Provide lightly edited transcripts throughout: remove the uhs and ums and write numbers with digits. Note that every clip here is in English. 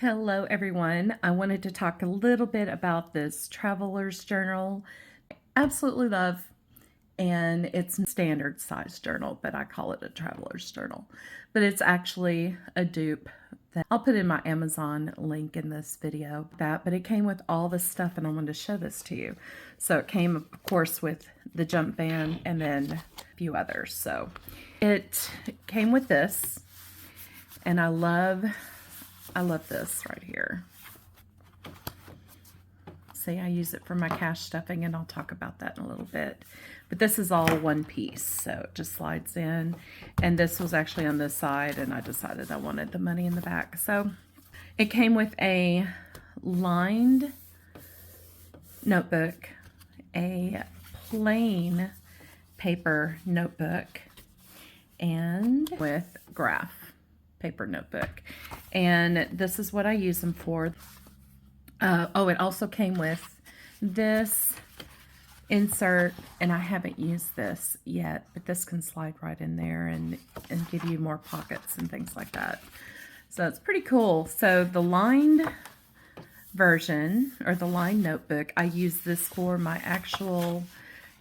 Hello, everyone. I wanted to talk a little bit about this traveler's journal. Absolutely love, and it's a standard size journal, but I call it a traveler's journal. But it's actually a dupe that I'll put in my Amazon link in this video. But it came with all this stuff, and I wanted to show this to you. So it came, of course, with the jump band and then a few others. So it came with this, and I love this right here. See, I use it for my cash stuffing, and I'll talk about that in a little bit. But this is all one piece, so it just slides in. And this was actually on this side, and I decided I wanted the money in the back. So it came with a lined notebook, a plain paper notebook, and with graph paper notebook. And this is what I use them for. It also came with this insert, and I haven't used this yet, but this can slide right in there and give you more pockets and things like that. So it's pretty cool. So the lined version, or the lined notebook, I use this for my actual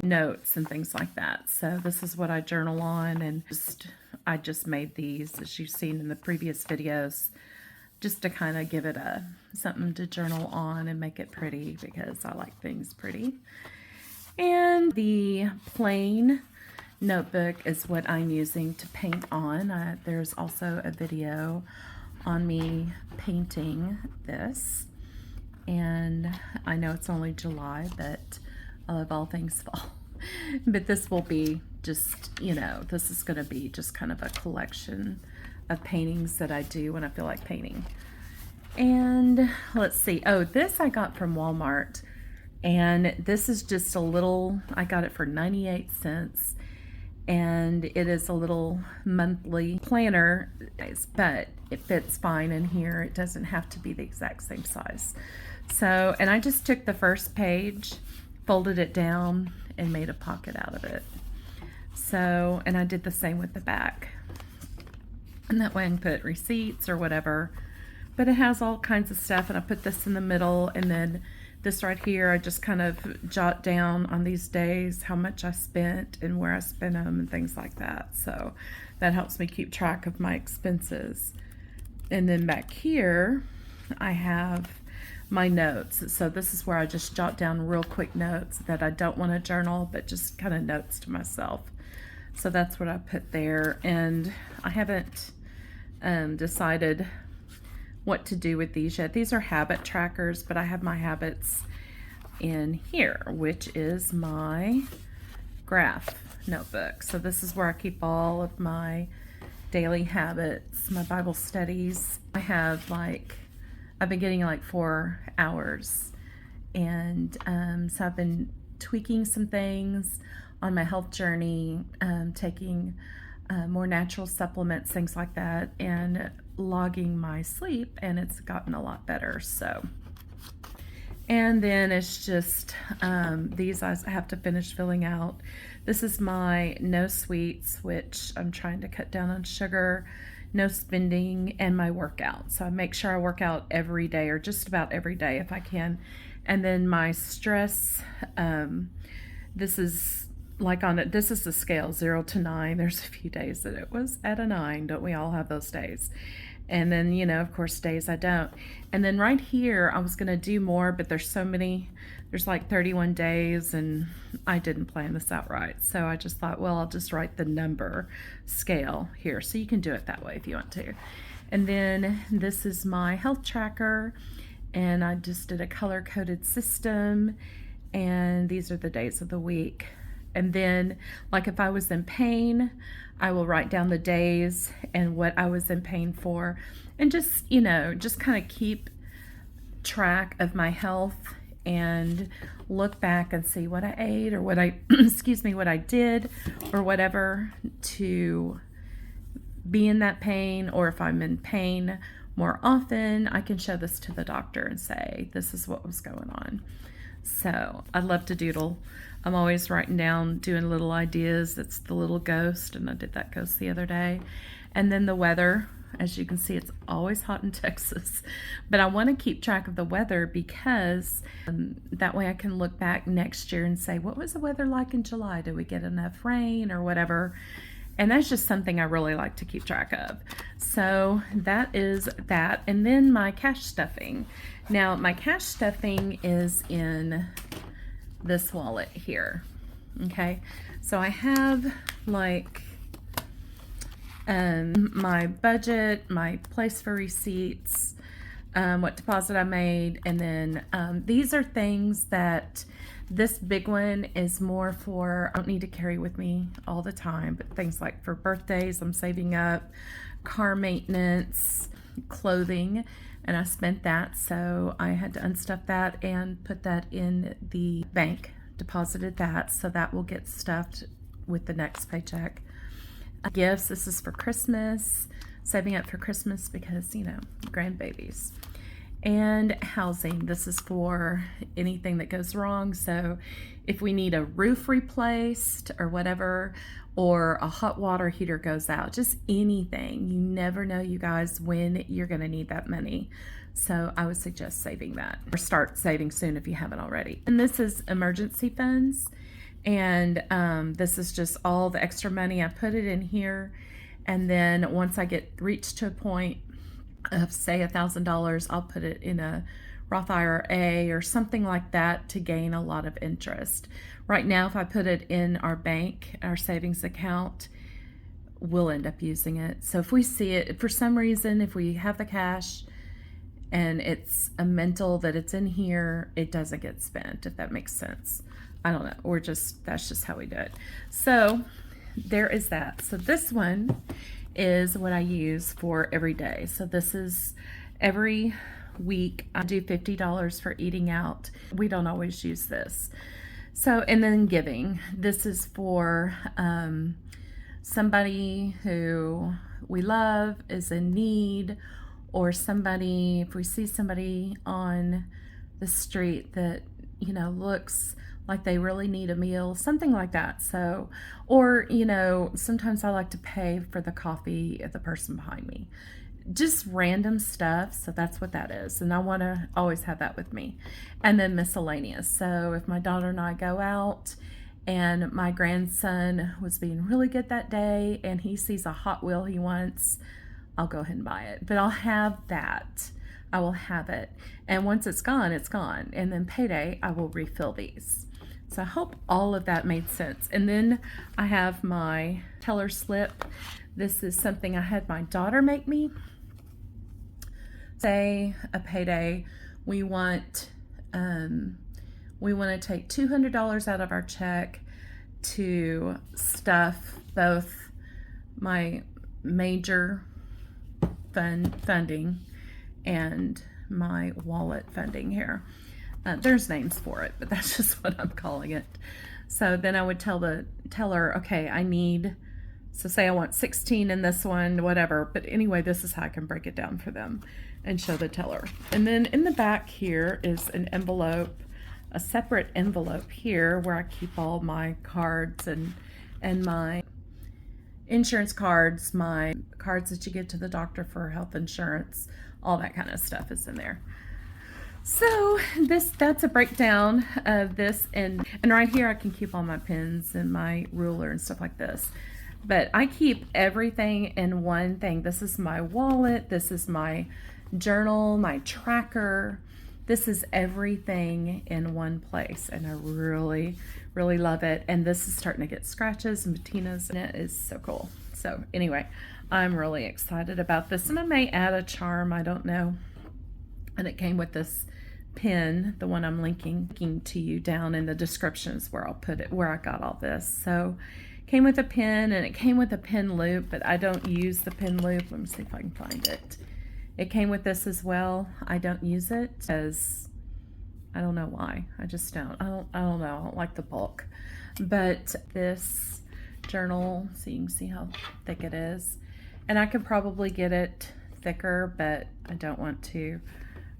notes and things like that. So this is what I journal on, and I just made these, as you've seen in the previous videos, just to kind of give it something to journal on and make it pretty, because I like things pretty. And the plain notebook is what I'm using to paint on. There's also a video on me painting this, and I know it's only July, but I love all things fall. But this will be just, this is going to be just kind of a collection of paintings that I do when I feel like painting. And let's see. Oh, this I got from Walmart. And this is just a little, I got it for 98 cents. And it is a little monthly planner, but it fits fine in here. It doesn't have to be the exact same size. So, and I just took the first page, folded it down, and made a pocket out of it. So, and I did the same with the back. And that way I can put receipts or whatever. But it has all kinds of stuff, and I put this in the middle, and then this right here, I just kind of jot down on these days how much I spent and where I spent them and things like that. So that helps me keep track of my expenses. And then back here, I have my notes. So this is where I just jot down real quick notes that I don't want to journal, but just kind of notes to myself. So that's what I put there. And I haven't decided what to do with these yet. These are habit trackers, but I have my habits in here, which is my graph notebook. So this is where I keep all of my daily habits, my Bible studies. I've been getting like 4 hours, and so I've been tweaking some things on my health journey, taking more natural supplements, things like that, and logging my sleep, and it's gotten a lot better. So, and then it's just these I have to finish filling out. This is my no sweets, which I'm trying to cut down on sugar, no spending, and my workout. So I make sure I work out every day, or just about every day if I can. And then my stress, this is this is the scale 0 to 9. There's a few days that it was at a 9. Don't we all have those days? And then, of course, days I don't. And then right here, I was going to do more, but there's like 31 days, and I didn't plan this out right. So I just thought, well, I'll just write the number scale here. So you can do it that way if you want to. And then this is my health tracker, and I just did a color-coded system, and these are the days of the week. And then, like, if I was in pain, I will write down the days and what I was in pain for, and just, just kind of keep track of my health and look back and see what I ate, or what I, what I did, or whatever, to be in that pain. Or if I'm in pain more often, I can show this to the doctor and say, this is what was going on. So I love to doodle. I'm always writing down, doing little ideas. That's the little ghost, and I did that ghost the other day. And then the weather As you can see, it's always hot in Texas, but I want to keep track of the weather because that way I can look back next year and say, what was the weather like in July? Did we get enough rain or whatever? And that's just something I really like to keep track of. So that is that. And then my cash stuffing. Now my cash stuffing is in this wallet here. Okay, so I have like my budget, my place for receipts, what deposit I made, and then these are things that this big one is more for, I don't need to carry with me all the time, but things like for birthdays, I'm saving up, car maintenance, clothing, and I spent that, so I had to unstuff that and put that in the bank, deposited that, so that will get stuffed with the next paycheck. Gifts, this is for Christmas, saving up for Christmas because, you know, grandbabies. And housing, this is for anything that goes wrong. So if we need a roof replaced or whatever, or a hot water heater goes out, just anything. You never know, you guys, when you're going to need that money. So I would suggest saving that, or start saving soon if you haven't already. And this is emergency funds. And this is just all the extra money. I put it in here. And then once I reach to a point of say $1,000, I'll put it in a Roth IRA or something like that to gain a lot of interest. Right now, if I put it in our bank, our savings account, we'll end up using it. So if we see it, for some reason, if we have the cash and it's a mental that it's in here, it doesn't get spent, if that makes sense. I don't know, that's just how we do it. So there is that. So this one is what I use for every day. So this is every week I do $50 for eating out. We don't always use this. So, and then giving. This is for somebody who we love is in need, or somebody, if we see somebody on the street that, you know, looks like they really need a meal, something like that. So, or, you know, sometimes I like to pay for the coffee of the person behind me. Just random stuff. So that's what that is. And I want to always have that with me. And then miscellaneous. So if my daughter and I go out and my grandson was being really good that day and he sees a Hot Wheel he wants, I'll go ahead and buy it. But I'll have that. I will have it. And once it's gone, it's gone. And then payday, I will refill these. So I hope all of that made sense. And then I have my teller slip. This is something I had my daughter make me. Say a payday, we want to take $200 out of our check to stuff both my major funding and my wallet funding here. There's names for it, but that's just what I'm calling it. So then I would tell the teller, okay, I need, so say I want 16 in this one, whatever. But anyway, this is how I can break it down for them and show the teller. And then in the back here is an envelope, a separate envelope here where I keep all my cards and my insurance cards, my cards that you get to the doctor for health insurance, all that kind of stuff is in there. So that's a breakdown of this, and right here I can keep all my pens and my ruler and stuff like this. But I keep everything in one thing. This is my wallet, this is my journal, my tracker. This is everything in one place, and I really, really love it. And this is starting to get scratches and patinas, and it is so cool. So anyway, I'm really excited about this, and I may add a charm, I don't know. And it came with this pin, the one I'm linking to you down in the descriptions where I'll put it, where I got all this. So it came with a pin, and it came with a pin loop, but I don't use the pin loop. Let me see if I can find it. It came with this as well. I don't use it because I don't know why. I just don't. I don't know. I don't like the bulk. But this journal, so you can see how thick it is. And I could probably get it thicker, but I don't want to.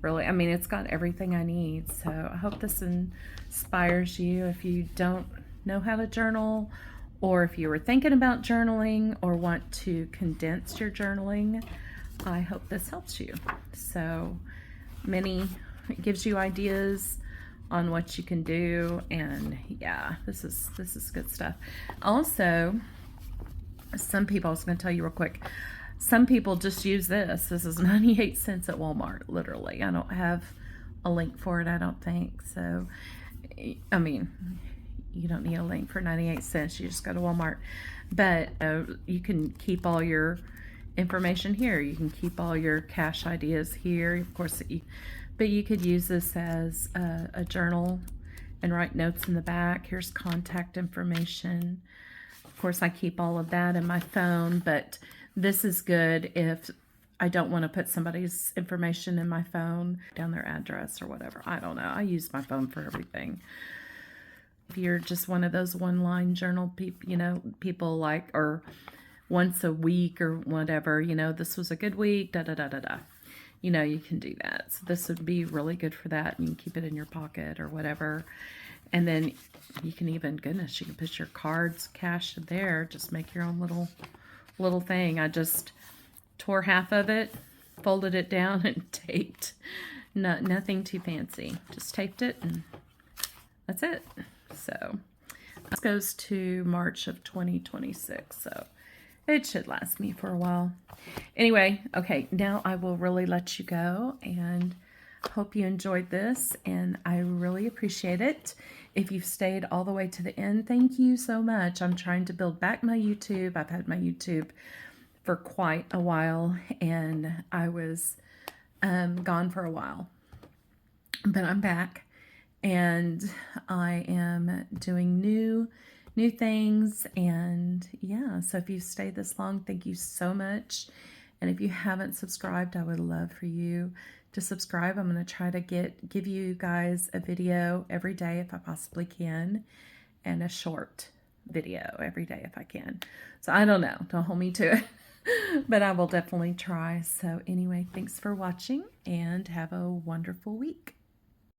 Really, I mean, it's got everything I need. So I hope this inspires you if you don't know how to journal, or if you were thinking about journaling or want to condense your journaling. I hope this helps you. So it gives you ideas on what you can do, and yeah, this is good stuff. Also, some people, I was going to tell you real quick, some people just use this. This is 98 cents at Walmart, literally. I don't have a link for it, I don't think. So, I mean, you don't need a link for 98 cents. You just go to Walmart. But you can keep all your information here. You can keep all your cash ideas here. Of course, but you could use this as a journal and write notes in the back. Here's contact information. Of course, I keep all of that in my phone, but this is good if I don't want to put somebody's information in my phone, down their address or whatever. I don't know. I use my phone for everything. If you're just one of those one-line journal people, people like, or once a week or whatever, this was a good week, da-da-da-da-da. You can do that. So this would be really good for that. You can keep it in your pocket or whatever. And then you can even, goodness, you can put your cards, cash there. Just make your own little thing. I just tore half of it, folded it down, and taped. Nothing too fancy. Just taped it, and that's it. So this goes to March of 2026. So it should last me for a while. Anyway, okay, now I will really let you go, and hope you enjoyed this, and I really appreciate it. If you've stayed all the way to the end, thank you so much. I'm trying to build back my YouTube. I've had my YouTube for quite a while, and I was gone for a while, but I'm back, and I am doing new things. And yeah, so if you've stayed this long, thank you so much. And if you haven't subscribed, I would love for you to subscribe. I'm going to try to give you guys a video every day if I possibly can, and a short video every day if I can. So I don't know, don't hold me to it, but I will definitely try. So anyway, thanks for watching, and have a wonderful week.